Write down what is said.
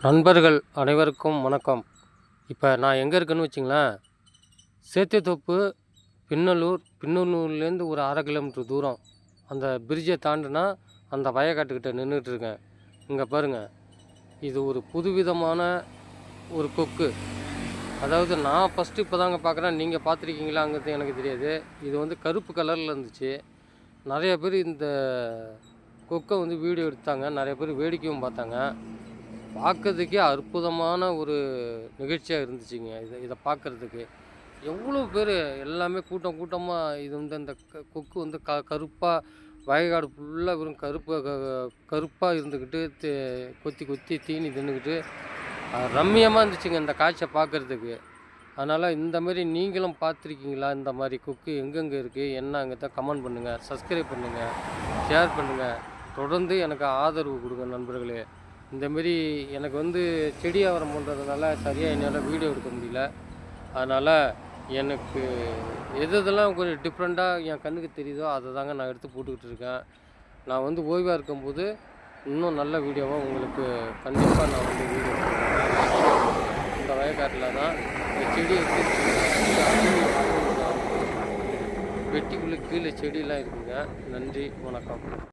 நண்பர்கள் அனைவருக்கும் வணக்கம். இப்போ நான் எங்கே இருக்கேன்னு வச்சிங்களேன், சேத்தியத்தோப்பு பின்னலூர்லேருந்து ஒரு 1/2 கிலோமீட்டர் தூரம். அந்த பிரிட்ஜை தாண்டினா அந்த வயக்காட்டுக்கிட்ட நின்றுட்டுருக்கேன். இங்கே பாருங்கள், இது ஒரு புதுவிதமான ஒரு கொக்கு. அதாவது நான் ஃபஸ்ட்டு இப்போ தாங்க பார்க்குறேன். நீங்கள் பார்த்துருக்கீங்களாங்கிறது எனக்கு தெரியாது. இது வந்து கருப்பு கலரில் இருந்துச்சு. நிறைய பேர் இந்த கொக்கை வந்து வீடியோ எடுத்தாங்க. நிறைய பேர் வேடிக்கையும் பார்த்தாங்க. பார்க்கறதுக்கே அற்புதமான ஒரு நிகழ்ச்சியாக இருந்துச்சுங்க. இதை பார்க்குறதுக்கு எவ்வளோ பேர் எல்லாமே கூட்டம் கூட்டமாக இது வந்து அந்த கொக்கு வந்து கருப்பாக வயக்காடு ஃபுல்லாக வெறும் கருப்பாக இருந்துக்கிட்டு கொத்தி கொத்தி தீனி தின்னுக்கிட்டு ரம்மியமாக இருந்துச்சுங்க இந்த காட்சியை பார்க்குறதுக்கு. அதனால் இந்த மாதிரி நீங்களும் பார்த்துருக்கீங்களா? இந்த மாதிரி கொக்கு எங்கெங்கே இருக்குது என்னங்கிறத கமெண்ட் பண்ணுங்கள், சப்ஸ்கிரைப் பண்ணுங்கள், ஷேர் பண்ணுங்கள். தொடர்ந்து எனக்கு ஆதரவு கொடுங்க நண்பர்களே. இந்தமாரி எனக்கு வந்து செடி வியாபாரம் பண்ணுறதுனால சரியாக என்னால் வீடியோ எடுக்க முடியல. அதனால் எனக்கு எதெல்லாம் கொஞ்சம் டிஃப்ரெண்ட்டாக என் கண்ணுக்கு தெரியுதோ அதை தாங்க நான் எடுத்து போட்டுக்கிட்டு இருக்கேன். நான் வந்து ஓய்வாக இருக்கும்போது இன்னும் நல்ல வீடியோவாக உங்களுக்கு கண்டிப்பாக நான் வந்து வீடியோ போடுறேன். இந்த வயக்காட்டில் தான் இந்த செடி வெட்டிக்குள்ளே கீழே செடியெலாம் இருக்குங்க. நன்றி, வணக்கம்.